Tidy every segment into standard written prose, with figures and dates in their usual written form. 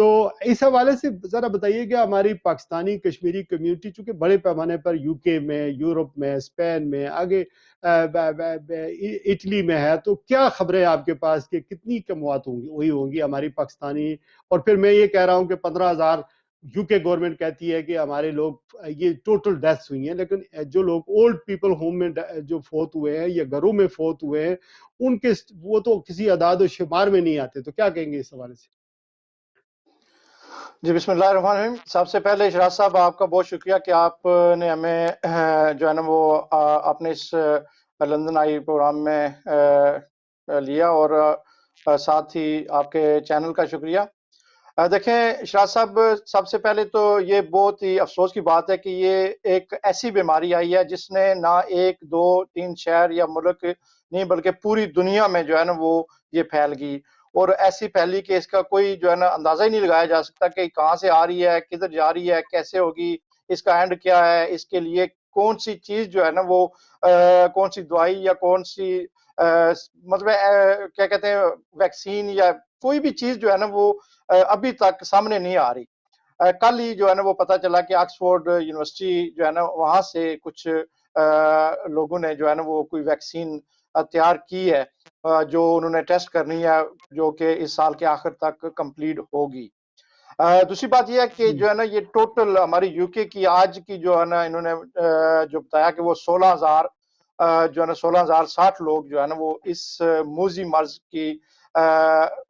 تو اس حوالے سے ذرا بتائیے کہ ہماری پاکستانی کشمیری کمیونٹی چونکہ بڑے پیمانے پر یو کے میں، یورپ میں، اسپین میں، آگے اٹلی میں ہے، تو کیا خبریں آپ کے پاس کہ کتنی کموات ہوئی ہوں گی ہماری پاکستانی؟ اور پھر میں یہ کہہ رہا ہوں کہ 15,000 یو کے گورنمنٹ کہتی ہے کہ ہمارے لوگ یہ ٹوٹل ڈیتھس ہوئی ہیں، لیکن جو لوگ اولڈ پیپل ہوم میں جو فوت ہوئے ہیں یا گھروں میں فوت ہوئے ہیں ان کے وہ تو کسی اعداد و شمار میں نہیں آتے، تو کیا کہیں گے اس حوالے سے؟ جی بسم اللہ الرحمن الرحیم۔ سب سے پہلے اشراق صاحب آپ کا بہت شکریہ کہ آپ نے ہمیں جو ہے نا وہ اپنے اس لندن آئی پروگرام میں لیا، اور ساتھ ہی آپ کے چینل کا شکریہ۔ دیکھیں اشراق صاحب، سب سے پہلے تو یہ بہت ہی افسوس کی بات ہے کہ یہ ایک ایسی بیماری آئی ہے جس نے نہ 1 2 3 شہر یا ملک نہیں بلکہ پوری دنیا میں جو ہے نا وہ یہ پھیل گئی، اور ایسی پھیلی کہ اس کا کوئی جو ہے نا اندازہ ہی نہیں لگایا جا سکتا کہ کہاں سے آ رہی ہے، کدھر جا رہی ہے، کیسے ہوگی، اس کا اینڈ کیا ہے، اس کے لیے کون سی چیز جو ہے نا وہ کون سی دوائی یا کون سی مطلب کیا کہتے ہیں ویکسین یا کوئی بھی چیز جو ہے نا وہ ابھی تک سامنے نہیں آ رہی۔ کل ہی جو ہے نا وہ پتہ چلا کہ آکسفورڈ یونیورسٹی جو ہے نا وہاں سے کچھ لوگوں نے جو ہے نا وہ کوئی ویکسین تیار کی ہے جو انہوں نے ٹیسٹ کرنی ہے، جو کہ اس سال کے آخر تک کمپلیٹ ہوگی۔ دوسری بات یہ ہے کہ جو ہے نا یہ ٹوٹل ہماری یو کے کی آج کی جو ہے نا انہوں نے جو بتایا کہ وہ 16,000 جو ہے نا 16,060 لوگ جو ہے نا وہ اس موذی مرض کی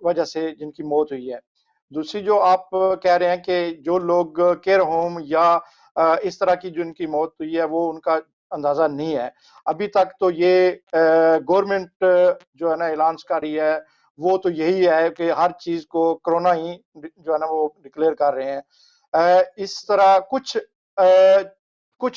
وجہ سے جن کی موت ہوئی ہے۔ دوسری جو آپ کہہ رہے ہیں کہ جو لوگ کیئر ہوم یا اس طرح کی جن کی موت ہوئی ہے وہ ان کا اندازہ نہیں ہے ابھی تک، تو یہ گورنمنٹ جو ہے نا اعلان کر رہی ہے وہ تو یہی ہے کہ ہر چیز کو کرونا ہی جو ہے نا وہ ڈکلیئر کر رہے ہیں۔ اس طرح کچھ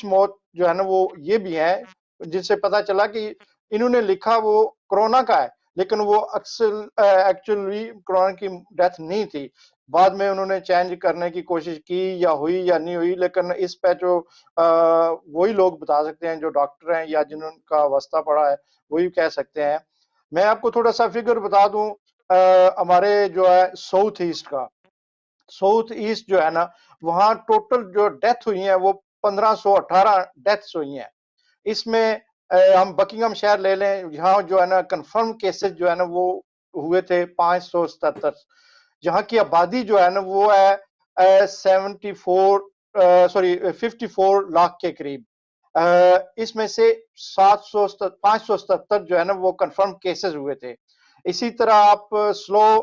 موت جو ہے نا وہ یہ بھی ہیں جن سے پتہ چلا کہ انہوں نے لکھا وہ کرونا کا ہے لیکن وہ ایکچولی کرونا کی ڈیتھ نہیں تھی، بعد میں انہوں نے چینج کرنے کی کوشش کی یا ہوئی یا نہیں ہوئی، لیکن اس پہ جو وہی لوگ بتا سکتے ہیں جو ڈاکٹر ہیں یا جنہوں کا واسطہ پڑا ہے وہی کہہ سکتے ہیں۔ میں آپ کو تھوڑا سا فگر بتا دوں ہمارے جو ہے ساؤتھ ایسٹ جو ہے نا وہاں ٹوٹل جو ڈیتھ ہوئی ہیں وہ 1518 ڈیتھس ہوئی ہیں۔ اس میں ہم بکنگم شہر لے لیں، یہاں جو ہے نا کنفرم کیسز جو ہے نا وہ ہوئے تھے 577، جہاں کی آبادی جو ہے نا وہ ہے 54 لاکھ کے قریب۔ اس میں سے 577 جو ہے نا وہ کنفرم کیسز ہوئے تھے۔ اسی طرح آپ سلو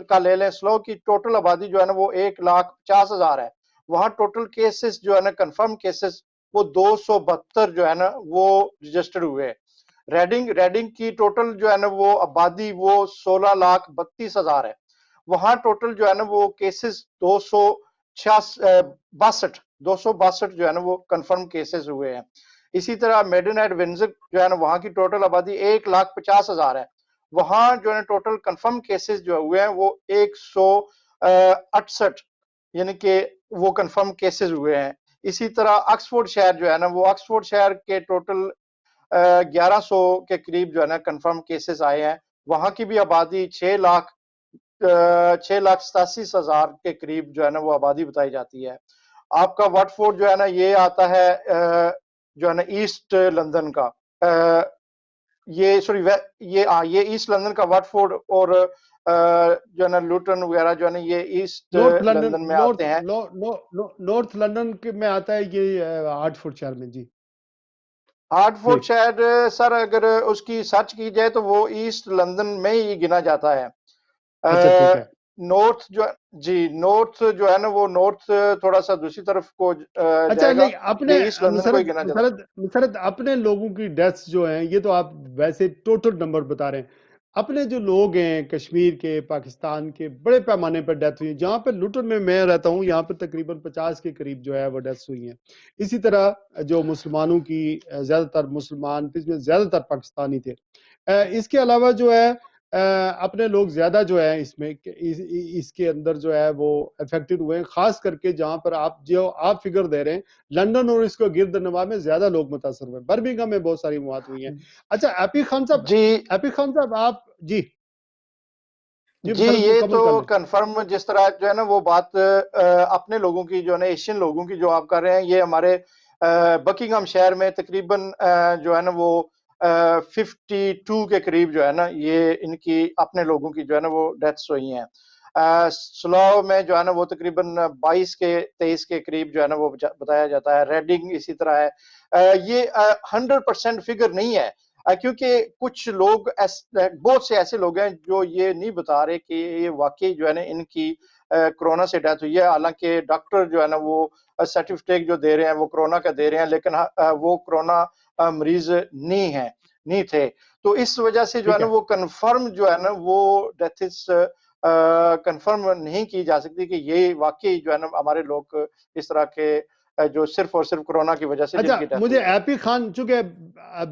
کا لے لیں، سلو کی ٹوٹل آبادی جو ہے نا وہ 1,50,000 ہے، وہاں ٹوٹل کیسز جو ہے نا کنفرم کیسز وہ 272 جو ہے نا وہ رجسٹرڈ ہوئے۔ ریڈنگ کی ٹوٹل جو ہے نا وہ آبادی وہ 16,32,000 ہے، وہاں ٹوٹل جو ہے نا وہ کیسز 262 جو ہے نا وہ کنفرم کیسز ہوئے ہیں۔ اسی طرح میڈن ایٹ ونزر جو ہے نا وہاں کی ٹوٹل آبادی 1,50,000 ہے، وہاں جو ہے نا ٹوٹل کنفرم کیسز جو ہوئے ہیں وہ 168 یعنی کہ وہ کنفرم کیسز ہوئے ہیں۔ اسی طرح آکسفورڈ شہر جو ہے نا وہ آکسفورڈ شہر کے ٹوٹل 1100 کے قریب جو ہے نا کنفرم کیسز آئے ہیں، وہاں کی بھی آبادی 6,87,000 کے قریب جو ہے نا وہ آبادی بتائی جاتی ہے۔ آپ کا واٹفورڈ جو ہے نا یہ آتا ہے جو ہے نا ایسٹ لندن کا، یہ ایسٹ لندن کا واٹفورڈ، اور جو ہے نا لوٹن وغیرہ جو ہے نا یہ ایسٹ لندن میں آتے ہیں۔ نارتھ لندن میں آتا ہے یہ ہارٹفورڈ شہر میں۔ جی ہارٹفورڈ شہر سر اگر اس کی سرچ کی جائے تو وہ ایسٹ لندن میں ہی گنا جاتا ہے۔ نارتھ جو ہے نا وہ نارتھ تھوڑا سا دوسری طرف کو جائے گا، ایسٹ لندن کو ہی گنا جاتا ہے۔ مسرت اپنے لوگوں کی ڈیتھس جو ہیں یہ تو آپ ویسے ٹوٹل نمبر بتا رہے ہیں، اپنے جو لوگ ہیں کشمیر کے، پاکستان کے بڑے پیمانے پر ڈیتھ ہوئی، جہاں پہ لوٹن میں رہتا ہوں یہاں پہ تقریباً 50 کے قریب جو ہے وہ ڈیتھس ہوئی ہیں۔ اسی طرح جو مسلمانوں کی زیادہ تر مسلمان، اس میں زیادہ تر پاکستانی تھے۔ اس کے علاوہ جو ہے اپنے لوگ زیادہ جو ہے اس میں اس کے اندر جو ہے وہ افیکٹڈ ہوئے ہیں، خاص کر کے جہاں پر آپ فگر دے رہے ہیں لندن اور اس کو گرد نواح میں زیادہ لوگ متاثر ہوئے، برمنگھم میں بہت ساری موات ہوئی ہیں۔ اچھا ایپی خان صاحب، آپ جی جی جی یہ مکمل تو کر لیں. کنفرم جس طرح جو ہے نا وہ بات اپنے لوگوں کی جو ہے نا ایشین لوگوں کی جو آپ کر رہے ہیں، یہ ہمارے بکنگھم شہر میں تقریباً جو ہے نا وہ 52 کے قریب جو ہے نا یہ ان کی اپنے لوگوں کی جو ہے نا وہ ڈیتھس ہوئی ہیں. سلاؤ میں جو ہے نا وہ تقریباً 23 کے قریب جو ہے نا وہ بتایا جاتا ہے. ریڈنگ اسی طرح ہے. یہ 100% فگر نہیں ہے، کیونکہ کچھ لوگ بہت سے ایسے لوگ ہیں جو یہ نہیں بتا رہے کہ یہ واقعی جو ہے نا ان کی کرونا سے ڈیتھ ہوئی ہے. حالانکہ ڈاکٹر جو ہے نا وہ سرٹیفکیٹ جو دے رہے ہیں وہ کرونا کا دے رہے ہیں، لیکن وہ کرونا مریض نہیں تھے. تو اس وجہ سے جو ہے ٹھیک نا ہے. وہ کنفرم جو ہے نا وہ ڈیتھس کنفرم نہیں کی جا سکتی کہ یہ واقعی جو ہے نا ہمارے لوگ اس طرح کے جو صرف اور صرف کرونا کی وجہ سے جن اچھا کی ڈیتھ مجھے ہوئی ہے. ایپی خان چونکہ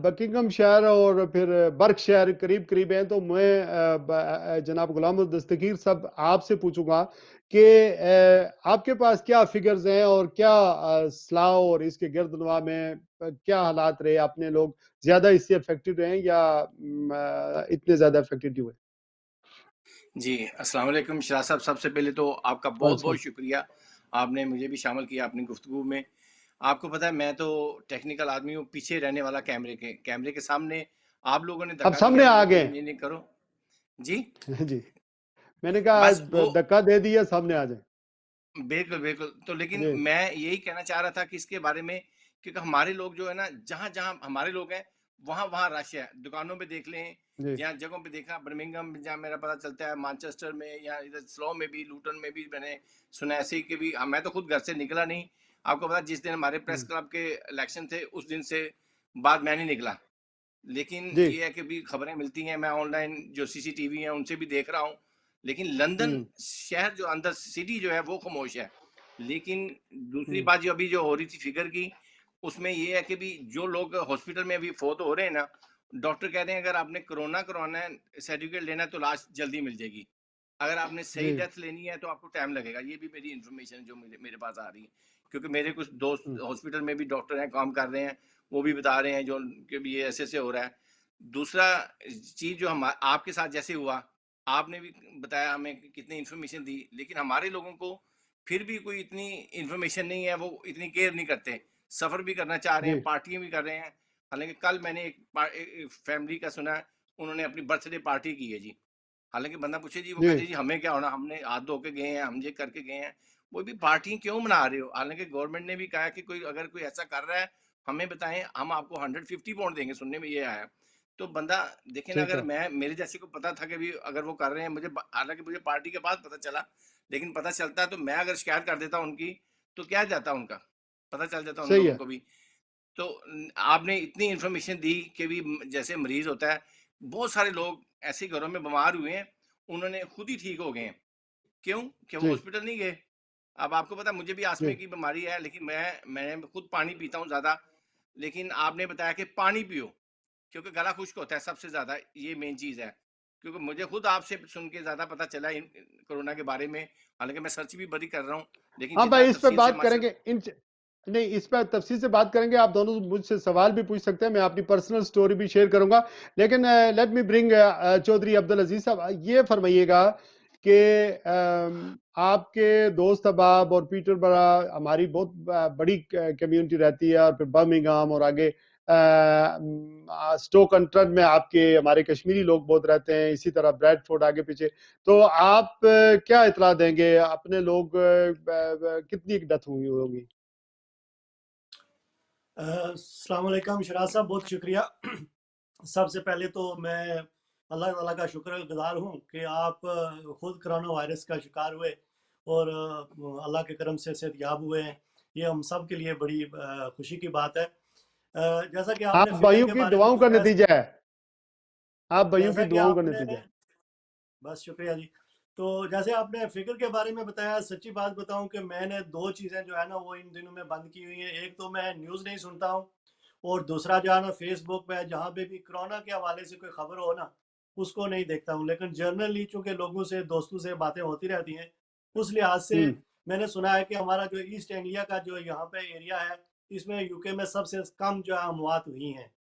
بکنگھم شہر اور پھر برک شہر قریب قریب ہیں، تو میں جناب غلام الدستگیر صاحب آپ سے پوچھوں گا کہ آپ کے پاس کیا فگرز ہیں اور کیا سلاؤ اور اس کے گرد نواح میں کیا حالات رہے؟ اپنے لوگ زیادہ اس سے افیکٹڈ رہے ہیں یا اتنے زیادہ افیکٹڈ ہوئے؟ جی السلام علیکم شراز صاحب، سب سے پہلے تو آپ کا بہت بہت شکریہ، آپ نے مجھے بھی شامل کیا اپنی گفتگو میں. آپ کو پتا ہے میں تو ٹیکنیکل آدمی ہوں، پیچھے رہنے والا کیمرے کے سامنے. آپ لوگوں نے اب دھکا سامنے دیا آ مجھے کہ گئے. نہیں کرو. جی جی میں نے کہا بس وہ دھکا دے دیا، سامنے آ جائیں. بالکل بالکل. تو لیکن جی میں یہی کہنا چاہ رہا تھا کہ اس کے بارے میں، کیونکہ ہمارے لوگ جو ہے نا جہاں جہاں ہمارے لوگ ہیں وہاں رش ہے. دکانوں پہ دیکھ لیں، جی جہاں جگہوں پہ دیکھا، برمنگھم جہاں میرا پتہ چلتا ہے، مانچسٹر میں یا ادھر سلو میں بھی، لوٹن میں بھی میں نے سنا ایسے کہ بھی. میں تو خود گھر سے نکلا نہیں. آپ کو پتا جس دن ہمارے پریس کلب کے الیکشن تھے اس دن سے بعد میں نہیں نکلا. لیکن جی یہ ہے کہ بھی خبریں ملتی ہیں، میں آن لائن جو سی سی ٹی وی ہیں ان سے بھی دیکھ رہا ہوں. لیکن لندن شہر جو اندر سٹی جو ہے وہ خاموش ہے. لیکن دوسری بات جو ابھی جو ہو رہی تھی فگر کی، اس میں یہ ہے کہ بھی جو لوگ ہاسپٹل میں ابھی فوت ہو رہے ہیں نا، ڈاکٹر کہتے ہیں اگر آپ نے کرونا کروانا ہے، سرٹیفکیٹ لینا ہے تو لاش جلدی مل جائے گی. اگر آپ نے صحیح جی ڈیتھ لینی ہے تو آپ کو ٹائم لگے گا. یہ بھی میری انفارمیشن جو میرے پاس آ رہی ہے، کیونکہ میرے کچھ دوست ہاسپٹل میں بھی ڈاکٹر ہیں، کام کر رہے ہیں، وہ بھی بتا رہے ہیں جو کہ بھی یہ ایسے ہو رہا ہے. دوسرا چیز جو آپ کے ساتھ جیسے ہوا، آپ نے بھی بتایا ہمیں کتنی انفارمیشن دی، لیکن ہمارے لوگوں کو پھر بھی کوئی اتنی انفارمیشن نہیں ہے، وہ اتنی کیئر نہیں کرتے. سفر بھی کرنا چاہ رہے ہیں، جی پارٹیاں بھی کر رہے ہیں. حالانکہ کل میں نے ایک فیملی کا سنا ہے، انہوں نے اپنی برتھ ڈے پارٹی کی ہے جی. حالانکہ بندہ پوچھے جی، وہ جی کہتے جی ہمیں کیا ہونا، ہم نے ہاتھ دھو کے گئے ہیں، ہم یہ کر کے گئے ہیں. وہ بھی پارٹی کیوں منا رہے ہو؟ حالانکہ گورنمنٹ نے بھی کہا کہ اگر کوئی ایسا کر رہا ہے ہمیں بتائیں، ہم آپ کو 150 پاؤنڈ دیں گے. سننے میں یہ آیا. تو بندہ دیکھیں نا، ٹھیک اگر ہے. میرے جیسے کو پتا تھا کہ بھی اگر وہ کر رہے ہیں، حالانکہ مجھے پارٹی کے بعد پتا چلا، لیکن پتا چلتا تو میں اگر شکایت کر دیتا ان کی تو کیا جاتا، ان کا پتا چل جاتا ان صحیح لوگوں ہے. کو بھی. تو آپ نے اتنی انفارمیشن دی کہ بھی جیسے مریض ہوتا ہے، بہت سارے لوگ ایسے گھروں میں بیمار ہوئے ہیں، انہوں نے خود ہی ٹھیک ہو گئے ہیں. کیوں کہ وہ جی ہاسپٹل نہیں گئے. اب آپ کو پتا مجھے بھی جی آسمے کی بیماری ہے، لیکن میں خود پانی پیتا ہوں زیادہ. لیکن آپ نے بتایا کہ پانی پیو، کیونکہ گلا خشک ہوتا ہے سب سے زیادہ، یہ مین چیز ہے. کیونکہ مجھے خود آپ سے سن کے زیادہ پتا چلا کورونا کے بارے میں. حالانکہ میں سرچ بھی بڑی کر رہا ہوں، لیکن ہاں جتنا بھائی اس پہ تفصیل سے بات کریں گے. نہیں اس پہ تفصیل سے بات کریں گے. آپ دونوں مجھ سے سوال بھی پوچھ سکتے ہیں، میں اپنی پرسنل سٹوری بھی شیئر کروں گا. لیکن لیٹ می برنگ چودھری عبدالعزیز صاحب، یہ فرمائیے گا کہ آپ کے دوست احباب اور پیٹر برا ہماری بہت بڑی کمیونٹی رہتی ہے، اور پھر برمنگھم اور آگے سٹوک ان ٹرنٹ میں آپ کے ہمارے کشمیری لوگ بہت رہتے ہیں، اسی طرح بریڈ فورڈ آگے پیچھے. تو آپ کیا اطلاع دیں گے؟ اپنے لوگ کتنی ڈیتھ ہوئی ہوگی؟ السلام علیکم شراز صاحب، بہت شکریہ. سب سے پہلے تو میں اللہ تعالیٰ کا شکر گزار ہوں کہ آپ خود کرونا وائرس کا شکار ہوئے اور اللہ کے کرم سے صحت یاب ہوئے ہیں. یہ ہم سب کے لیے بڑی خوشی کی بات ہے. جیسا کہ آپ نے آپ فکر بھائیوں کے کی بارے میں دعاؤں کا بتایا، نتیجہ ہے. آپ بھائیوں کی جیسا کہ دعاؤں کا آپ نے نتیجہ ہے. بس شکریہ جی. تو جیسے آپ نے فکر کے بارے میں بتایا، سچی بات بتاؤں کہ میں نے 2 چیزیں جو ہے نا وہ ان دنوں میں بند کی ہوئی ہیں. ایک تو میں نیوز نہیں سنتا ہوں، اور دوسرا جو ہے نا فیس بک پہ جہاں پہ بھی کرونا کے حوالے سے کوئی خبر ہو نا اس کو نہیں دیکھتا ہوں. لیکن جرنلی چونکہ لوگوں سے، دوستوں سے باتیں ہوتی رہتی ہیں، اس لحاظ سے میں نے سنا ہے کہ ہمارا جو ایسٹ انڈیا کا جو یہاں پہ ایریا ہے، اس میں UK میں سب سے کم جو ہے اموات ہوئی ہیں.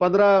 15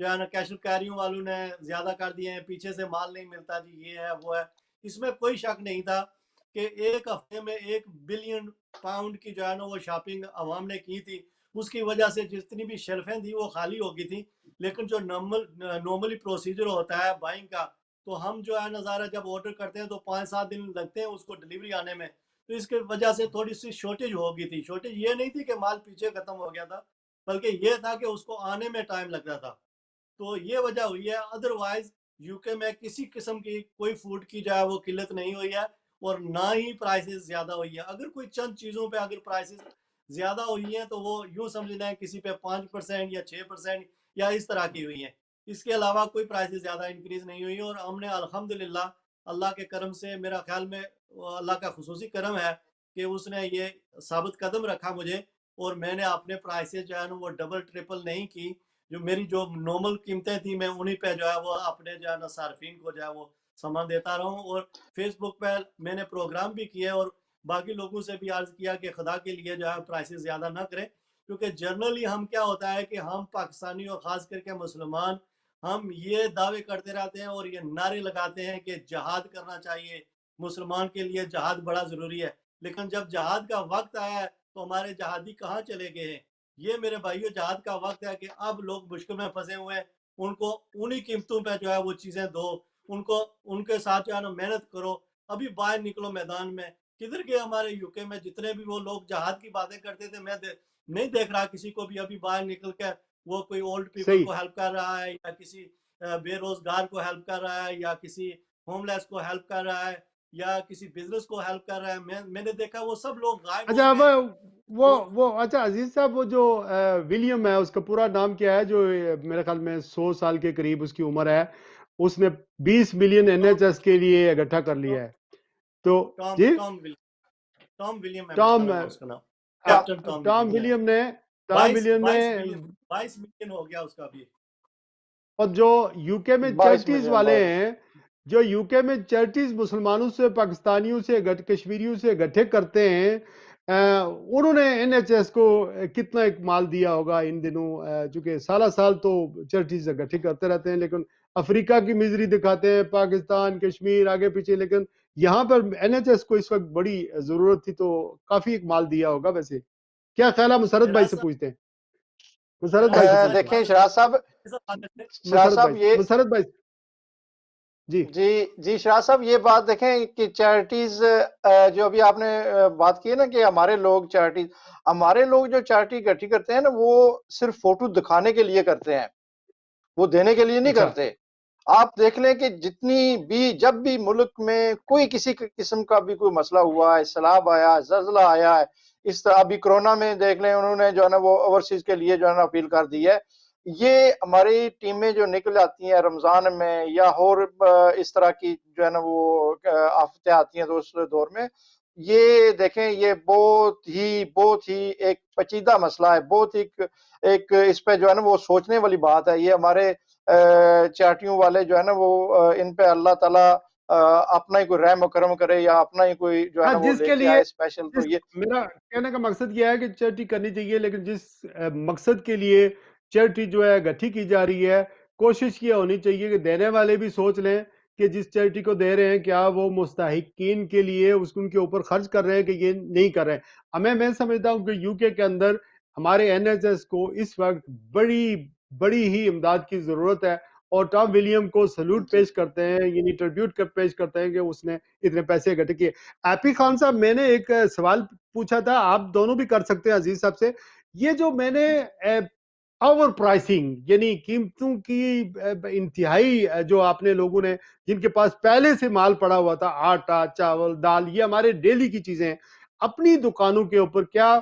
جو ہے نا کیش کیریوں والوں نے زیادہ کر دیے ہیں, پیچھے سے مال نہیں ملتا جی, یہ ہے وہ ہے. اس میں کوئی شک نہیں تھا کہ ایک ہفتے میں 1 بلین پاؤنڈ کی جو ہے نا وہ شاپنگ عوام نے کی تھی. اس کی وجہ سے جتنی بھی شیلفیں تھیں وہ خالی ہو گئی تھیں. لیکن جو نارملی پروسیجر ہوتا ہے بائنگ کا, تو ہم جو ہے نا ظاہر جب آرڈر کرتے ہیں تو 5-7 دن لگتے ہیں اس کو ڈلیوری آنے میں. تو اس کی وجہ سے تھوڑی سی شارٹیج ہو گئی تھی. شارٹیج یہ نہیں تھی کہ مال پیچھے ختم ہو گیا تھا, بلکہ یہ تھا کہ اس کو آنے میں ٹائم لگ رہا تھا. تو یہ وجہ ہوئی ہے. ادروائز یو کے میں کسی قسم کی کوئی فوڈ کی جو ہے وہ قلت نہیں ہوئی ہے, اور نہ ہی پرائسز زیادہ ہوئی ہے. اگر کوئی چند چیزوں پہ اگر پرائسز زیادہ ہوئی ہیں تو وہ یوں سمجھ لیں کسی پہ 5% یا 6% یا اس طرح کی ہوئی ہیں. اس کے علاوہ کوئی پرائسز زیادہ انکریز نہیں ہوئی. اور ہم نے الحمدللہ اللہ کے کرم سے, میرا خیال میں اللہ کا خصوصی کرم ہے کہ اس نے یہ ثابت قدم رکھا مجھے, اور میں نے اپنے پرائسز جو ہے نا وہ ڈبل ٹرپل نہیں کی. جو نارمل قیمتیں تھیں میں انہی پہ جو ہے وہ اپنے جو ہے نا صارفین کو جو ہے وہ سامان دیتا رہا ہوں. اور فیس بک پہ میں نے پروگرام بھی کیے اور باقی لوگوں سے بھی عرض کیا کہ خدا کے لیے جو ہے پرائسز زیادہ نہ کریں, کیونکہ جنرلی ہم کیا ہوتا ہے کہ ہم پاکستانی اور خاص کر کے مسلمان ہم یہ دعوے کرتے رہتے ہیں اور یہ نعرے لگاتے ہیں کہ جہاد کرنا چاہیے, مسلمان کے لیے جہاد بڑا ضروری ہے. لیکن جب جہاد کا وقت آیا ہے تو ہمارے جہادی کہاں چلے گئے ہیں؟ یہ میرے بھائیو جہاد کا وقت ہے کہ اب لوگ مشکل میں پھنسے ہوئے ہیں, ان کو انہی قیمتوں پہ جو ہے وہ چیزیں دو, ان کے ساتھ جو ہے نا محنت کرو. ابھی باہر نکلو میدان میں. کدھر کے ہمارے یو کے میں جتنے بھی وہ لوگ جہاد کی باتیں کرتے تھے, میں نہیں دیکھ رہا کسی کو بھی ابھی باہر نکل کے وہ کوئی اولڈ پیپل صحیح. کو ہیلپ کر رہا ہے, یا کسی بے روزگار کو ہیلپ کر رہا ہے, یا کسی ہوم لیس کو ہیلپ کر رہا ہے, یا کسی بزنس کو ہیلپ کر رہا ہے. میں نے دیکھا وہ سب لوگ غائب اچھا ہو گئے. اچھا عزیز صاحب, وہ جو ولیم ہے, اس کا پورا نام کیا ہے, جو میرے خیال میں 100 سال کے قریب اس کی عمر ہے, اس نے 20 ملین NHS کے لیے اکٹھا کر لیا ہے. تو جی, ٹام ولیم ہے میرا ٹام خیال ہے اس کا نام, کیپٹن ٹام ولیم نے 22 ملین ہو گیا اس کا بھی. اور جو یو کے میں 22 چیریٹیز ملین والے 22 ہیں, جو یو کے میں چیریٹیز مسلمانوں سے, پاکستانیوں سے, کشمیریوں سے اکٹھے کرتے ہیں, انہوں نے NHS کو کتنا ایک مال دیا ہوگا ان دنوں, چونکہ سالہ سال تو چیریٹیز اکٹھے کرتے رہتے ہیں, لیکن افریقہ کی مزری دکھاتے ہیں, پاکستان, کشمیر آگے پیچھے, لیکن یہاں پر NHS کو اس وقت بڑی ضرورت تھی, تو کافی ایک مال دیا ہوگا. ویسے کیا خیال ہے, مسرت بھائی سے پوچھتے ہیں. مسرت بھائی سے پوچھتے ہیں. دیکھیں شراز مسرت صاحب بھائی جی جی شراز صاحب, یہ بات دیکھیں کہ چیریٹیز جو ابھی آپ نے بات کی ہے نا کہ ہمارے لوگ جو چیریٹی اکٹھی کرتے ہیں نا, وہ صرف فوٹو دکھانے کے لیے کرتے ہیں, وہ دینے کے لیے نہیں اچھا کرتے. آپ دیکھ لیں کہ جب بھی ملک میں کوئی کسی قسم کا بھی کوئی مسئلہ ہوا ہے, سیلاب آیا, زلزلہ آیا ہے, اس طرح ابھی کرونا میں دیکھ لیں انہوں نے جو ہے نا وہ اوورسیز کے لیے جو ہے نا اپیل کر دی ہے. یہ ہماری ٹیمیں جو نکل آتی ہیں رمضان میں یا اور اس طرح کی جو ہے نا وہ آفتیں آتی ہیں تو اس دور میں, یہ دیکھیں یہ بہت ہی ایک پیچیدہ مسئلہ ہے, بہت ایک اس پہ جو ہے نا وہ سوچنے والی بات ہے. یہ ہمارے چیریٹیوں والے جو ہے نا وہ ان پہ اللہ تعالیٰ اپنا ہی کوئی رحم و کرم کرے, یا اپنا ہی کوئی جو ہے نا وہ جس لے کے کے لیے آئے اسپیشل. تو یہ میرا کہنے کا مقصد یہ ہے کہ چیریٹی کرنی چاہیے, لیکن جس مقصد کے لیے چیریٹی جو ہے گٹھی کی جا رہی ہے, کوشش یہ ہونی چاہیے کہ دینے والے بھی سوچ لیں کہ جس چیریٹی کو دے رہے ہیں کیا وہ مستحقین کے لیے ان کے اوپر خرچ کر رہے ہیں کہ یہ نہیں کر رہے ہیں. میں سمجھتا ہوں کہ یو کے اندر ہمارے NHS کو اس وقت بڑی ہی امداد کی ضرورت ہے, اور ٹام ولیم کو سلوٹ پیش کرتے ہیں, یعنی ٹریبیوٹ پیش کرتے ہیں کہ اس نے اتنے پیسے اکٹھے کیے. ایپی خان صاحب, میں نے ایک سوال پوچھا تھا, آپ دونوں بھی کر سکتے ہیں عزیز صاحب سے. یہ جو میں نے اوور پرائسنگ, یعنی قیمتوں کی انتہائی, جو آپ نے لوگوں نے جن کے پاس پہلے سے مال پڑا ہوا تھا, آٹا, چاول, دال, یہ ہمارے ڈیلی کی چیزیں, اپنی دکانوں کے اوپر کیا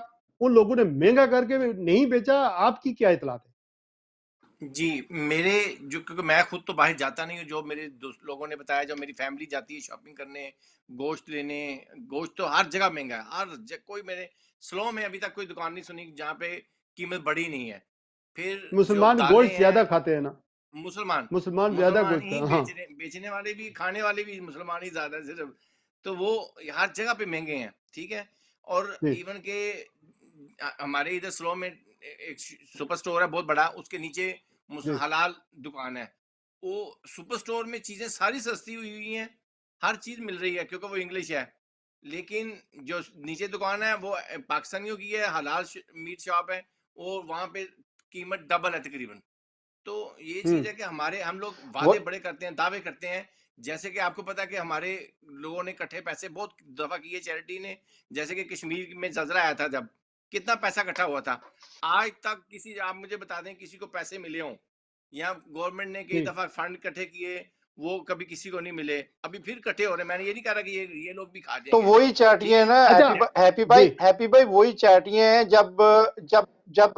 ان لوگوں نے مہنگا کر کے نہیں بیچا؟ آپ کی کیا اطلاعات ہے؟ جی, کیونکہ میں خود تو باہر جاتا نہیں ہوں, جو میرے لوگوں نے بتایا, جو میری فیملی جاتی ہے شاپنگ کرنے, گوشت لینے, گوشت تو ہر جگہ مہنگا ہے, کوئی میرے سلو میں ابھی تک کوئی دکان نہیں سنی جہاں پہ قیمت بڑی نہیں ہے. پھر جو مسلمان دالیں گوشت ہیں, زیادہ کھاتے ہیں نا, مسلمان زیادہ مسلمان گوشت, ہی ہاں بیچنے والے بھی, کھانے والے بھی مسلمان ہی زیادہ صرف, تو وہ ہر جگہ پہ مہنگے ہیں. ٹھیک ہے, اور جی ایون کہ ہمارے ادھر سلو میں ایک سپر سٹور ہے بہت بڑا, اس کے نیچے جی حلال دکان ہے. وہ سپر سٹور میں چیزیں ساری سستی ہوئی ہیں, ہر چیز مل رہی ہے کیونکہ وہ انگلش ہے. لیکن جو نیچے دکان ہے وہ پاکستانیوں کی ہے, حلال میٹ شاپ ہے, اور وہاں پہ قیمت ڈبل ہے تقریباً. تو یہ چیز ہے کہ ہم لوگ وعدے بڑے کرتے ہیں, دعوے کرتے ہیں. جیسے کہ آپ کو پتا کہ ہمارے لوگوں نے کٹھے پیسے بہت دفعہ کیے چیریٹی نے. جیسے کہ کشمیر میں زلزلہ آیا تھا, جب کتنا پیسہ اکٹھا ہوا تھا, آج تک کسی, آپ مجھے بتا دیں کسی کو پیسے ملے ہوں, یا گورنمنٹ نے کئی دفعہ فنڈ اکٹھے کیے, وہ کبھی کسی کو نہیں ملے, ابھی پھر اکٹھے ہو رہے ہیں. میں نے یہ نہیں کہا کہ یہ لوگ بھی کھا جائیں تو گے, وہی چیٹیاں ٹھیک ہے. نا اچھا ہیپی بھائی وہی چیٹیاں ہیں. جب جب جب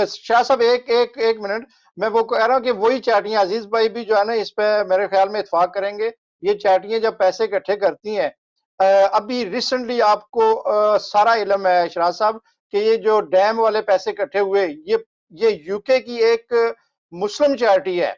شاہ صاحب ایک منٹ, میں وہ کہہ رہا ہوں کہ وہی چیٹیاں, عزیز بھائی بھی جو ہے نا اس پہ میرے خیال میں اتفاق کریں گے, یہ چیٹیاں جب پیسے اکٹھے کرتی ہیں, ابھی ریسنٹلی آپ کو سارا علم ہے شراز صاحب کہ یہ جو ڈیم والے پیسے اکٹھے ہوئے, یہ یو کے کی ایک مسلم چیریٹی ہے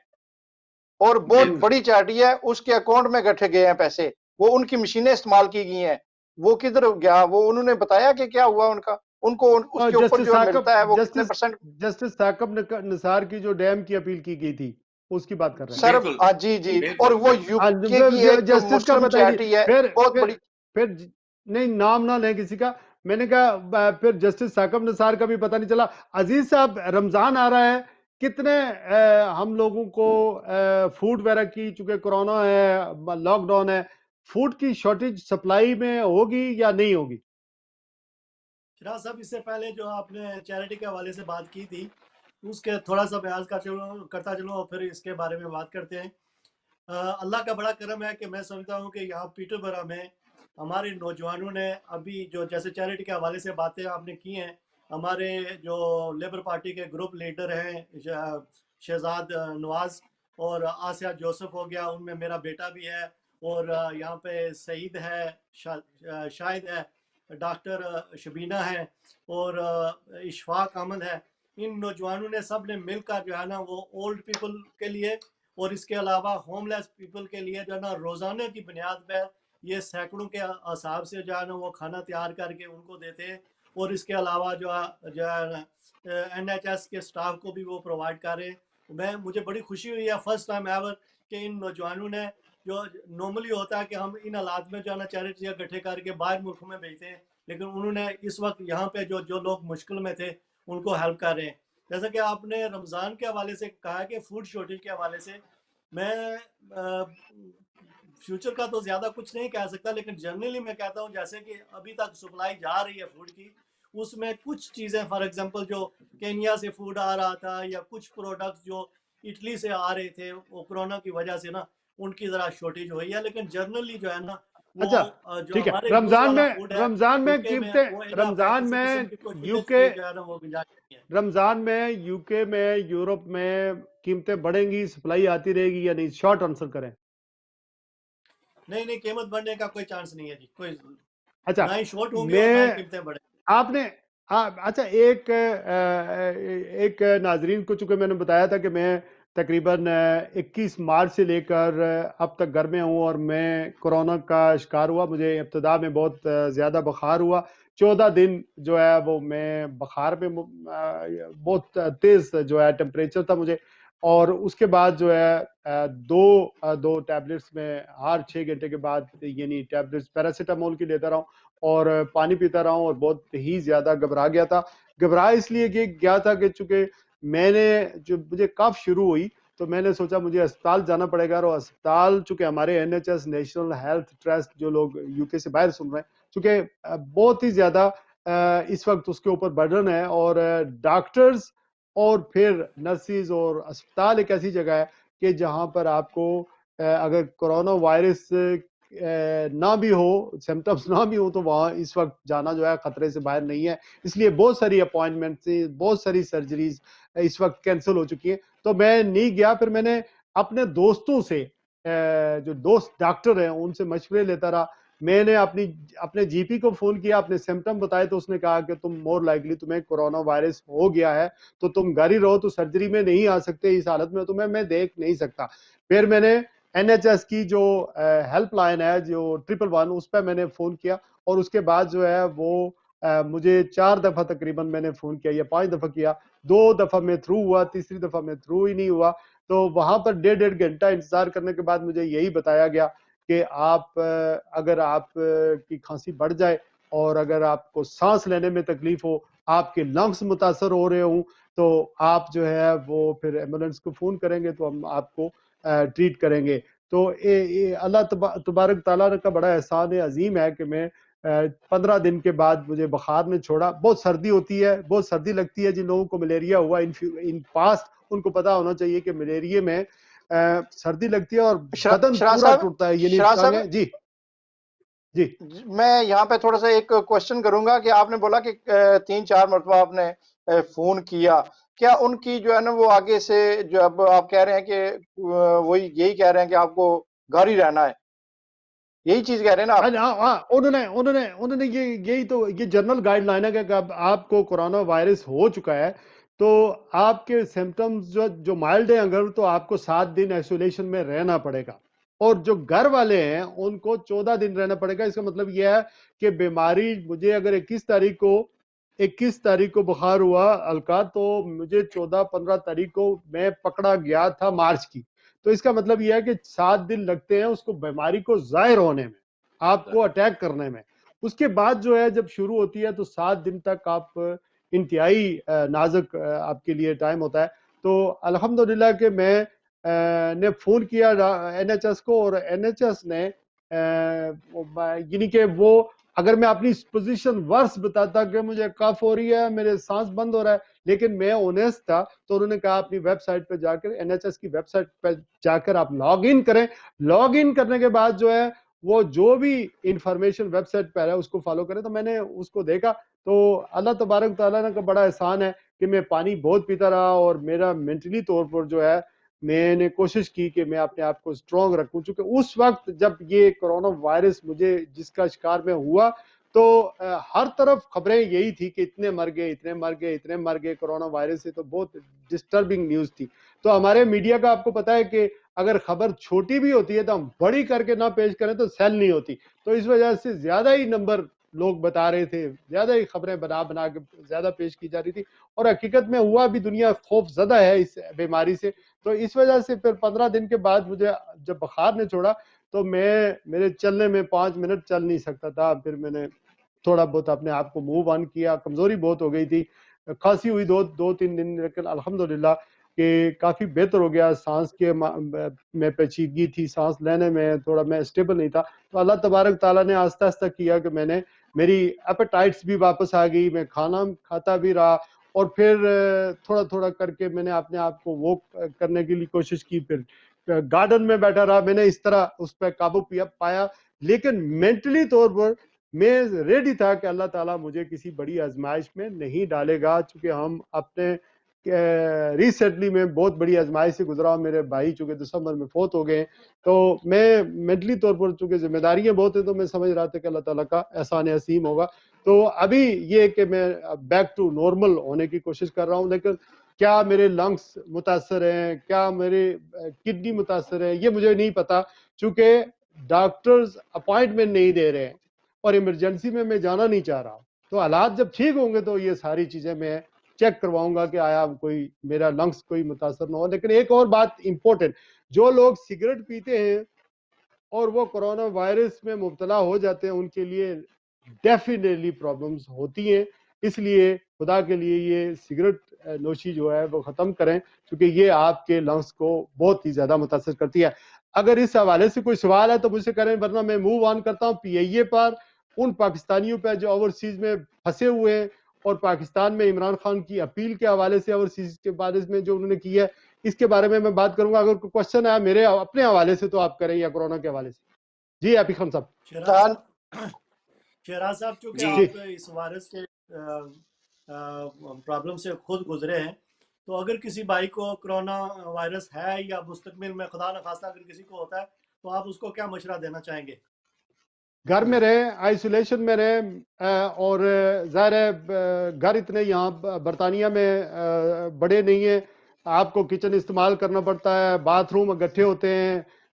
اور بہت بڑی چیریٹی ہے, اس کے اکاؤنٹ میں اکٹھے گئے ہیں پیسے, وہ ان کی مشینیں استعمال کی گئی ہیں. وہ کدھر گیا, وہ انہوں نے بتایا کہ کیا ہوا ان کا, ان کو اس کے اوپر جو ملتا ہے وہ کتنے پرسنٹ. جسٹس ثاقب نثار کی جو ڈیم کی اپیل کی گئی تھی اس کی بات کر رہے ہیں سر بالکل جی جی, اور بالکل وہ یو کے کی ایک جسٹس کا مسلم بتائیے. چیریٹی ہے پھر بہت بڑی. پھر نہیں, نام نہ لیں کسی کا. میں نے کہا پھر جسٹس ثاقب نثار کا بھی پتہ نہیں چلا. عزیز صاحب, رمضان آ رہا ہے, کتنے ہم لوگوں کو فوڈ وغیرہ کی, چونکہ کرونا ہے, لاک ڈاؤن ہے, فوڈ کی شارٹیج سپلائی میں ہوگی یا نہیں ہوگی؟ شراز صاحب, اس سے پہلے جو آپ نے چیریٹی کے حوالے سے بات کی تھی, اس کے تھوڑا سا بیان کرتا چلوں اور پھر اس کے بارے میں بات کرتے ہیں. اللہ کا بڑا کرم ہے کہ میں سمجھتا ہوں کہ یہاں پیٹر برا میں ہمارے نوجوانوں نے ابھی جو جیسے چیریٹی کے حوالے سے باتیں آپ نے کی ہیں, ہمارے جو لیبر پارٹی کے گروپ لیڈر ہیں شہزاد نواز اور آسیہ جوسف ہو گیا, ان میں میرا بیٹا بھی ہے, اور یہاں پہ سعید ہے, شاہد ہے, ڈاکٹر شبینہ ہے, اور اشفاق احمد ہے. ان نوجوانوں نے سب نے مل کر جو ہے نا وہ اولڈ پیپل کے لیے اور اس کے علاوہ ہوم لیس پیپل کے لیے جو ہے نا روزانہ کی بنیاد پہ یہ سینکڑوں کے اصحاب سے جو ہے نا وہ کھانا تیار کر کے ان کو دیتے ہیں, اور اس کے علاوہ جو ہے این ایچ ایس کے سٹاف کو بھی وہ پرووائڈ کر رہے ہیں. مجھے بڑی خوشی ہوئی ہے فرسٹ ٹائم ایور کہ ان نوجوانوں نے, جو نارملی ہوتا ہے کہ ہم ان حالات میں جو ہے نا چیریٹیاں اکٹھے کر کے باہر ملکوں میں بھیجتے ہیں, لیکن انہوں نے اس وقت یہاں پہ جو لوگ مشکل میں تھے ان کو ہیلپ کر رہے ہیں. جیسا کہ آپ نے رمضان کے حوالے سے کہا کہ فوڈ شارٹیج کے حوالے سے میں فیوچر کا تو زیادہ کچھ نہیں کہہ سکتا, لیکن جنرلی میں کہتا ہوں جیسے کہ ابھی تک سپلائی جا رہی ہے فوڈ کی, اس میں کچھ چیزیں فار ایگزامپل جو کینیا سے فوڈ آ رہا تھا یا کچھ پروڈکٹس جو اٹلی سے آ رہے تھے, وہ کورونا کی وجہ سے نا ان کی ذرا شارٹیج ہوئی ہے, لیکن جنرلی جو ہے نا اچھا وہ جو ٹھیک ہے. ہمارے یوز والا فوڈ ہے رمضان میں یوکے میں قیمتیں, وہ انف ہے, کسی قسم کی کوئی یو شارٹیج کے کی جو ہے نا وہ گنجائش نہیں ہے. رمضان میں یو کے میں, یورپ میں قیمتیں بڑھیں گی, سپلائی آتی رہے گی یا نہیں؟ شارٹ آنسر کریں. نہیں قیمت بڑھنے کا کوئی چانس نہیں ہے جی, کوئی اچھا, نہ ہی شارٹ ہوں گی اور نہ ہی میں قیمتیں بڑھیں. آپ نے اچھا ایک ناظرین کو, چونکہ میں نے بتایا تھا کہ میں تقریباً 21 مارچ سے لے کر اب تک گھر میں ہوں, اور میں کورونا کا شکار ہوا. مجھے ابتدا میں بہت زیادہ بخار ہوا, 14 دن جو ہے وہ میں بخار میں, بہت تیز جو ہے ٹیمپریچر تھا مجھے, اور اس کے بعد جو ہے دو ٹیبلٹس میں ہر 6 گھنٹے کے بعد, یعنی ٹیبلٹس پیراسیٹامول کی لیتا رہا ہوں اور پانی پیتا رہا ہوں, اور بہت ہی زیادہ گھبرا گیا تھا. گھبرا اس لیے کہ گیا تھا کہ چونکہ میں نے, جو مجھے کف شروع ہوئی تو میں نے سوچا مجھے اسپتال جانا پڑے گا, اور اسپتال چونکہ ہمارے N H S national health trust, جو لوگ یو کے سے باہر سن رہے ہیں, چونکہ بہت ہی زیادہ اس وقت اس کے اوپر برڈن ہے, اور ڈاکٹرز اور پھر نرسز, اور اسپتال ایک ایسی جگہ ہے کہ جہاں پر آپ کو اگر کرونا وائرس نہ بھی ہو, سمٹمز نہ بھی ہو, تو وہاں اس وقت جانا جو ہے خطرے سے باہر نہیں ہے. اس لیے بہت ساری اپوائنٹمنٹ, بہت ساری سرجریز اس وقت کینسل ہو چکی ہیں, تو میں نہیں گیا. پھر میں نے اپنے دوستوں سے, جو دوست ڈاکٹر ہیں, ان سے مشورے لیتا رہا. میں نے اپنے جی پی کو فون کیا, اپنے سمٹم بتائے, تو اس نے کہا کہ تم مور لائکلی تمہیں کورونا وائرس ہو گیا ہے, تو تم گھر ہی رہو, تو سرجری میں نہیں آ سکتے, اس حالت میں تمہیں میں دیکھ نہیں سکتا. پھر میں نے این ایچ ایس کی جو ہیلپ لائن ہے جو 111, اس پہ میں نے فون کیا, اور اس کے بعد جو ہے وہ مجھے 4 دفعہ تقریباً میں نے فون کیا یا 5 دفعہ کیا, 2 دفعہ میں تھرو ہوا, تیسری دفعہ میں تھرو ہی نہیں ہوا. تو وہاں پر 1.5 گھنٹہ انتظار کرنے کے بعد مجھے یہی بتایا گیا کہ آپ اگر آپ کی کھانسی بڑھ جائے اور اگر آپ کو سانس لینے میں تکلیف ہو, آپ کے لنگس متاثر ہو رہے ہوں, تو آپ جو ہے وہ پھر ایمبولینس کو فون کریں گے تو ہم آپ کو ٹریٹ کریں گے. تو اللہ تبارک تعالیٰ کا بڑا احسان عظیم ہے کہ میں 15 دن کے بعد مجھے بخار نے چھوڑا. بہت سردی ہوتی ہے, بہت سردی لگتی ہے. جن لوگوں کو ملیریا ہوا ان پاسٹ ان کو پتا ہونا چاہیے کہ ملیریا میں سردی لگتی ہے اور بدن شراز پورا صاحب ٹوٹتا ہے. یعنی شراز صاحب ٹانگیں. جی جی میں یہاں پہ تھوڑا سا ایک کوشچن کروں گا کہ آپ نے بولا کہ 3-4 مرتبہ آپ نے فون کیا, کیا ان کی جو ہے نا وہ آگے سے جب آپ کہہ رہے ہیں کہ وہی یہی کہہ رہے ہیں کہ آپ کو گھر ہی رہنا ہے, یہی چیز کہہ رہے ہیں نا آپ؟ انہوں نے یہی تو یہ جنرل گائیڈ لائن ہے کہ اب آپ کو کورونا وائرس ہو چکا ہے تو آپ کے سمپٹمز جو مائلڈ ہیں اگر تو آپ کو 7 دن آئسولیشن میں رہنا پڑے گا, اور جو گھر والے ہیں ان کو 14 دن رہنا پڑے گا. اس کا مطلب یہ ہے کہ بیماری مجھے اگر 21 تاریخ کو بخار ہوا الکا, تو مجھے 14-15 تاریخ کو میں پکڑا گیا تھا مارچ کی. تو اس کا مطلب یہ ہے کہ 7 دن لگتے ہیں اس کو بیماری کو ظاہر ہونے میں, آپ کو اٹیک کرنے میں. اس کے بعد جو ہے جب شروع ہوتی ہے تو 7 دن تک آپ انتہائی نازک آپ کے لیے ٹائم ہوتا ہے. تو الحمدللہ کہ میں نے فون کیا این ایچ ایس کو, اور این ایچ ایس نے یعنی کہ وہ اگر میں اپنی پوزیشن ورس بتاتا کہ مجھے کف ہو رہی ہے, میرے سانس بند ہو رہا ہے, لیکن میں اونیسٹ تھا, تو انہوں نے کہا اپنی ویب سائٹ پہ جا کر این ایچ ایس کی ویب سائٹ پہ جا کر آپ لاگ ان کریں. لاگ ان کرنے کے بعد جو ہے وہ جو بھی انفارمیشن ویب سائٹ پہ ہے اس کو فالو کریں. تو میں نے اس کو دیکھا تو اللہ تبارک تعالیٰ کا بڑا احسان ہے کہ میں پانی بہت پیتا رہا, اور میرا مینٹلی طور پر جو ہے میں نے کوشش کی کہ میں اپنے آپ کو اسٹرانگ رکھوں. چونکہ اس وقت جب یہ کرونا وائرس مجھے جس کا شکار میں ہوا تو ہر طرف خبریں یہی تھی کہ اتنے مر گئے کرونا وائرس سے. تو بہت ڈسٹربنگ نیوز تھی. تو ہمارے میڈیا کا آپ کو پتا ہے کہ اگر خبر چھوٹی بھی ہوتی ہے تو ہم بڑی کر کے نہ پیش کریں تو سیل نہیں ہوتی. تو اس وجہ سے زیادہ ہی نمبر لوگ بتا رہے تھے, زیادہ ہی خبریں بنا کے زیادہ پیش کی جا رہی تھی, اور حقیقت میں ہوا بھی دنیا خوف زدہ ہے اس بیماری سے. تو اس وجہ سے پھر 15 دن کے بعد مجھے جب بخار نے چھوڑا تو میرے چلنے میں 5 منٹ چل نہیں سکتا تھا. پھر میں نے تھوڑا بہت اپنے آپ کو موو آن کیا, کمزوری بہت ہو گئی تھی, کھانسی ہوئی 2-3 دن, لیکن الحمدللہ کہ کافی بہتر ہو گیا. سانس کے میں پیچیدگی تھی, سانس لینے میں تھوڑا میں اسٹیبل نہیں تھا. تو اللہ تبارک تعالیٰ نے آہستہ آہستہ کیا کہ میں نے میری ایپیٹائٹس بھی واپس آ گئی, میں کھانا کھاتا بھی رہا, اور پھر تھوڑا تھوڑا کر کے میں نے اپنے آپ کو واک کرنے کے لیے کوشش کی. پھر گارڈن میں بیٹھا رہا, میں نے اس طرح اس پہ قابو پایا. لیکن مینٹلی طور پر میں ریڈی تھا کہ اللہ تعالیٰ مجھے کسی بڑی آزمائش میں نہیں ڈالے گا, چونکہ ہم اپنے ریسنٹلی میں بہت بڑی آزمائش سے گزرا ہوں. میرے بھائی چونکہ دسمبر میں فوت ہو گئے, تو میں مینٹلی طور پر چونکہ ذمہ داریاں بہت ہیں تو میں سمجھ رہا تھا کہ اللہ تعالیٰ کا احسان عظیم ہوگا. تو ابھی یہ کہ میں بیک ٹو نارمل ہونے کی کوشش کر رہا ہوں, لیکن کیا میرے لنگس متاثر ہیں, کیا میرے کڈنی متاثر ہے, یہ مجھے نہیں پتا, چونکہ ڈاکٹرز اپوائنٹمنٹ نہیں دے رہے ہیں اور ایمرجنسی میں جانا نہیں چاہ رہا. تو حالات جب ٹھیک ہوں گے تو یہ ساری چیزیں میں چیک کرواؤں گا کہ آیا کوئی میرا لنگس کوئی متاثر نہ ہو. لیکن ایک اور بات امپورٹنٹ, جو لوگ سگریٹ پیتے ہیں اور وہ کرونا وائرس میں مبتلا ہو جاتے ہیں ان کے لیے ڈیفینیٹلی پرابلمز ہوتی ہیں. اس لیے خدا کے لیے یہ سگریٹ نوشی جو ہے وہ ختم کریں, کیونکہ یہ آپ کے لنگس کو بہت ہی زیادہ متاثر کرتی ہے. اگر اس حوالے سے کوئی سوال ہے تو مجھ سے کریں, ورنہ میں موو آن کرتا ہوں پی آئی اے پر, ان پاکستانیوں پہ جو اوورسیز میں پھنسے ہوئے ہیں, اور پاکستان میں عمران خان کی اپیل کے حوالے سے اوورسیز کے بارے میں جو انہوں نے کی ہے, اس کے بارے میں بات کروں گا. اگر کوئی کوشچن ہے میرے اپنے حوالے سے تو آپ کریں, یا کورونا کے حوالے سے. جی عاطف خان صاحب. شہراز صاحب چونکہ جی آپ اس وائرس کے پرابلم سے خود گزرے ہیں, تو اگر کسی بھائی کو کرونا وائرس ہے یا مستقبل میں خدا نخواستہ اگر کسی کو ہوتا ہے تو آپ اس کو کیا مشورہ دینا چاہیں گے؟ گھر میں رہیں, آئسولیشن میں رہیں, اور ظاہر ہے گھر اتنے یہاں برطانیہ میں بڑے نہیں ہیں, آپ کو کچن استعمال کرنا پڑتا ہے, باتھ روم اکٹھے ہوتے ہیں,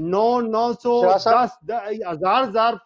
900-10,000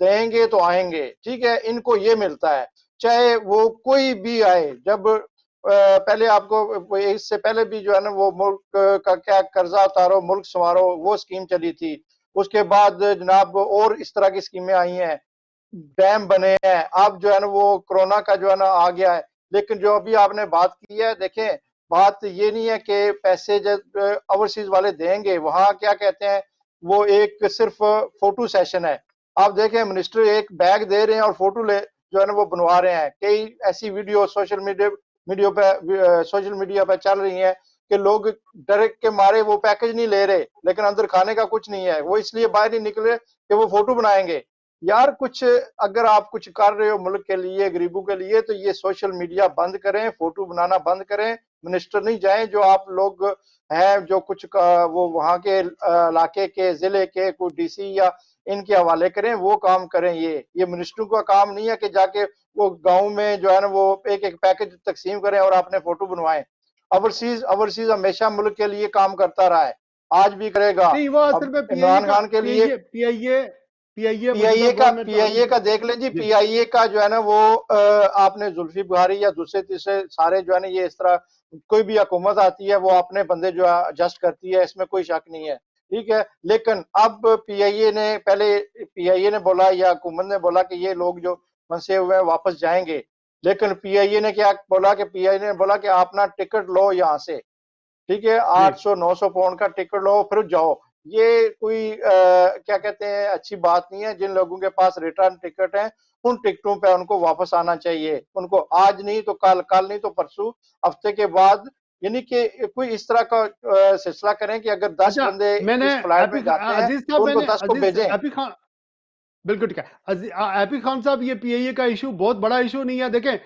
دیں گے تو آئیں گے، ٹھیک ہے، ان کو یہ ملتا ہے، چاہے وہ کوئی بھی آئے. جب پہلے آپ کو اس سے پہلے بھی جو ہے نا وہ ملک کا کیا قرضہ اتارو ملک سنوارو وہ اسکیم چلی تھی، اس کے بعد جناب اور اس طرح کی اسکیمیں آئی ہیں، ڈیم بنے ہیں، اب جو ہے نا وہ کرونا کا جو ہے نا آ گیا ہے. لیکن جو ابھی آپ نے بات کی ہے، دیکھیں بات یہ نہیں ہے کہ پیسے جب اوورسیز والے دیں گے، وہاں کیا کہتے ہیں وہ ایک صرف فوٹو سیشن ہے. آپ دیکھیں منسٹر ایک بیگ دے رہے ہیں اور فوٹو جو ہے نا وہ بنوا رہے ہیں. کئی ایسی ویڈیو سوشل میڈیا پہ چل رہی ہیں کہ لوگ ڈر کے مارے وہ پیکج نہیں لے رہے، لیکن اندر کھانے کا کچھ نہیں ہے، وہ اس لیے باہر نہیں نکلے کہ وہ فوٹو بنائیں گے. یار کچھ اگر آپ کچھ کر رہے ہو ملک کے لیے، غریبوں کے لیے، تو یہ سوشل میڈیا بند کریں، فوٹو بنانا بند کریں. منسٹر نہیں جائیں جو آپ لوگ ہیں جو کچھ وہ وہاں کے علاقے کے ضلع کے کوئی ڈی سی یا ان کے حوالے کریں، وہ کام کریں. یہ منسٹروں کا کام نہیں ہے کہ جا کے وہ گاؤں میں جو ہے نا وہ ایک ایک پیکج تقسیم کریں اور اپنے فوٹو بنوائیں. اوورسیز ہمیشہ ملک کے لیے کام کرتا رہا ہے، آج بھی کرے گا. نہیں، وہ اب اصل میں پی آئی اے عمران کا خان کے لیے پی آئی اے پی آئی موجودہ اے گورنمنٹ پی آئی اے کا دیکھ لیں جی. جی پی آئی اے کا جو ہے نا وہ آپ نے زلفی بخاری یا دوسرے تیسرے سارے جو ہے نا یہ اس طرح کوئی بھی حکومت آتی ہے وہ اپنے بندے جو ہے ایڈجسٹ کرتی ہے، اس میں کوئی شک نہیں ہے، ٹھیک ہے. لیکن اب پی آئی اے نے پہلے پی آئی اے نے بولا یا حکومت نے بولا کہ یہ لوگ جو پھنسے ہوئے ہیں واپس جائیں گے، لیکن پی آئی اے نے کیا بولا کہ پی آئی اے نے بولا کہ آپ اپنا ٹکٹ لو یہاں سے، ٹھیک ہے، جی 800-900 پاؤنڈ کا ٹکٹ لو پھر جاؤ. یہ کوئی کیا کہتے ہیں اچھی بات نہیں ہے. جن لوگوں کے پاس ریٹرن ٹکٹ ہیں ان ٹکٹوں پہ ان کو واپس آنا چاہیے، ان کو آج نہیں تو کل نہیں تو پرسوں، ہفتے کے بعد، یعنی کہ کوئی اس طرح کا سلسلہ کریں کہ اگر 10 اچھا، بندے میں نے اس فلائٹ میں جاتے ہیں عزیز تو صاحب، ان میں کو نے 10 کو بھیجیں. ایپی خان، بالکل ٹھیک ہے ایپی خان صاحب، یہ پی آئی اے کا ایشو بہت بڑا ایشو نہیں ہے. دیکھیں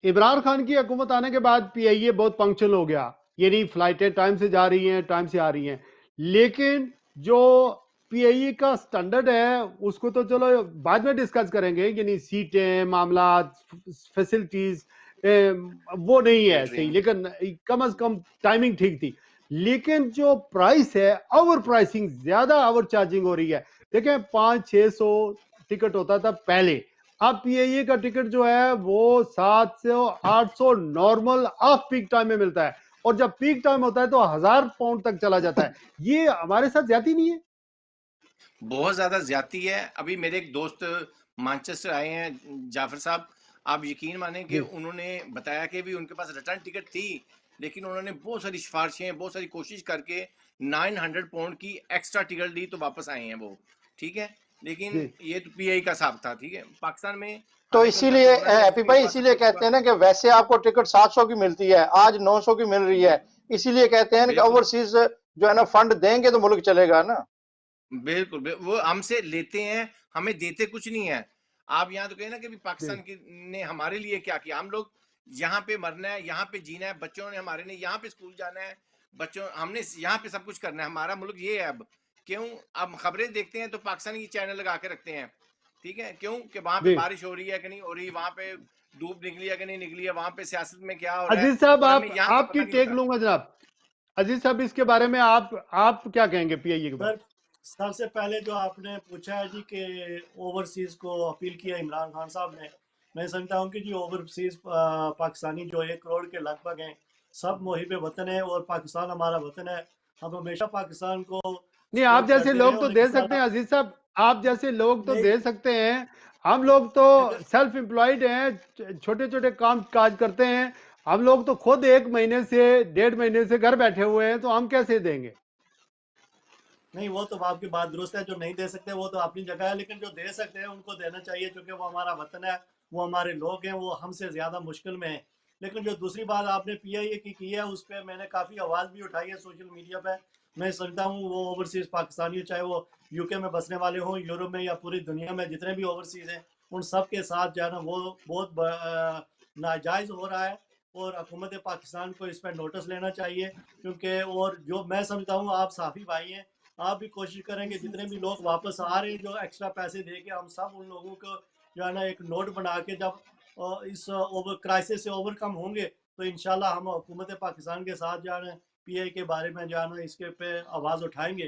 عمران خان کی حکومت آنے کے بعد پی آئی اے بہت پنکچل ہو گیا، یعنی فلائٹیں ٹائم سے جا رہی ہیں، ٹائم سے آ رہی ہیں. لیکن جو پی آئی اے کا سٹینڈرڈ ہے اس کو تو چلو بعد میں ڈسکس کریں گے، یعنی سیٹیں، معاملات، فیسلٹیز وہ نہیں ہے صحیح، کیٹرنگ لیکن کم از کم ٹائمنگ ٹھیک تھی. لیکن جو پرائس ہے، اوور پرائسنگ، زیادہ اوور چارجنگ ہو رہی ہے. دیکھیں 500-600 ٹکٹ ہوتا تھا پہلے، اب پی آئی اے کا ٹکٹ جو ہے وہ 700-800 نارمل آف پیک ٹائم میں ملتا ہے، اور جب پیک ٹائم ہوتا ہے تو 1000 پاؤنڈ تک چلا جاتا ہے. یہ ہمارے ساتھ زیادتی نہیں ہے؟ بہت زیادہ زیادتی ہے. ابھی میرے ایک دوست مانچسٹر آئے ہیں، جعفر صاحب، آپ یقین مانیں کہ جی انہوں نے بتایا کہ بھی ان کے پاس ریٹرن ٹکٹ تھی، لیکن انہوں نے بہت ساری سفارشیں، بہت ساری کوشش کر کے 900 پاؤنڈ کی ایکسٹرا ٹکٹ لی تو واپس آئے ہیں وہ، ٹھیک ہے. لیکن جی یہ تو پی آئی کا حساب تھا، ٹھیک ہے. پاکستان میں تو آنے کے اسی اندر لیے کرونا ٹیسٹ ہیپی کے بھائی پاس اسی لیے کہتے ہیں نا کہ ویسے آپ کو ٹکٹ 700 کی ملتی ہے، آج 900 کی مل رہی جی ہے. اسی لیے کہتے ہیں کہ بالکل اوورسیز جو ہے نا فنڈ دیں گے تو ملک چلے گا نا. بالکل وہ ہم سے لیتے ہیں، ہمیں دیتے کچھ نہیں ہے. آپ یہاں تو کہیں نا کہ جی پاکستان نے ہمارے لیے کیا کیا. ہم لوگ یہاں پہ مرنا ہے، یہاں پہ جینا ہے، بچوں نے ہمارے نے یہاں پہ اسکول جانا ہے، بچوں ہم نے یہاں پہ سب کچھ کرنا ہے. ہمارا ملک یہ ہے. اب کیوں اب خبریں دیکھتے ہیں تو پاکستانی چینل لگا کے رکھتے ہیں، ٹھیک ہے، کیوں کہ وہاں پہ جی بارش ہو رہی ہے کہ نہیں ہو رہی، وہاں پہ دھوپ نکلی ہے کہ نہیں نکلی ہے، وہاں پہ سیاست میں کیا ہو رہا ہے، عزیز صاحب، اور ہمیں یہاں کا آپ پتہ کی نہیں ٹیک ہوتا. لوں گا جناب. عزیز صاحب، اس کے بارے میں آپ کیا کہیں گے پی آئی اے کے بارے سر سب سے پہلے جو آپ نے پوچھا ہے جی کہ اوورسیز کو اپیل کیا عمران خان صاحب نے، میں سمجھتا ہوں کہ جی اوورسیز پاکستانی جو 1 کروڑ کے لگ بھگ ہیں، سب محب وطن ہیں اور پاکستان ہمارا وطن ہے. ہم ہمیشہ پاکستان کو نہیں، آپ سپورٹ جیسے کرتے رہے لوگ تو اور دے اس سکتے ہیں طرح عزیز صاحب، آپ جیسے لوگ تو نہیں. دے سکتے ہیں. ہم لوگ تو اگر سیلف امپلائڈ ہیں، چھوٹے چھوٹے کام کاج کرتے ہیں. ہم لوگ تو خود 1 مہینے سے 1.5 مہینے سے گھر بیٹھے ہوئے ہیں، تو ہم کیسے دیں گے؟ نہیں، وہ تو آپ کی بات درست ہے. جو نہیں دے سکتے وہ تو اپنی جگہ ہے، لیکن جو دے سکتے ہیں ان کو دینا چاہیے، کیونکہ وہ ہمارا وطن ہے، وہ ہمارے لوگ ہیں، وہ ہم سے زیادہ مشکل میں ہیں. لیکن جو دوسری بات آپ نے پی آئی اے کی ہے اس پہ میں نے کافی آواز بھی اٹھائی ہے سوشل میڈیا پہ. میں سمجھتا ہوں وہ اوورسیز پاکستانی، چاہے وہ یو کے میں بسنے والے ہوں، یورپ میں یا پوری دنیا میں جتنے بھی اوورسیز ہیں، ان سب کے ساتھ جو ہے نا وہ بہت ناجائز ہو رہا ہے. اور حکومت پاکستان کو اس پہ نوٹس لینا چاہیے، کیونکہ اور جو میں سمجھتا ہوں آپ صحافی بھائی ہیں، آپ بھی کوشش کریں کہ جتنے بھی لوگ واپس آ رہے ہیں جو ایکسٹرا پیسے دے کے، ہم سب ان لوگوں کو جو ہے نا ایک نوٹ بنا کے جب اس کرائسس سے اوور کم ہوں گے تو انشاءاللہ ہم حکومت پاکستان کے ساتھ جو ہے نا پی آئی کے بارے میں جو ہے نا اس کے پہ آواز اٹھائیں گے.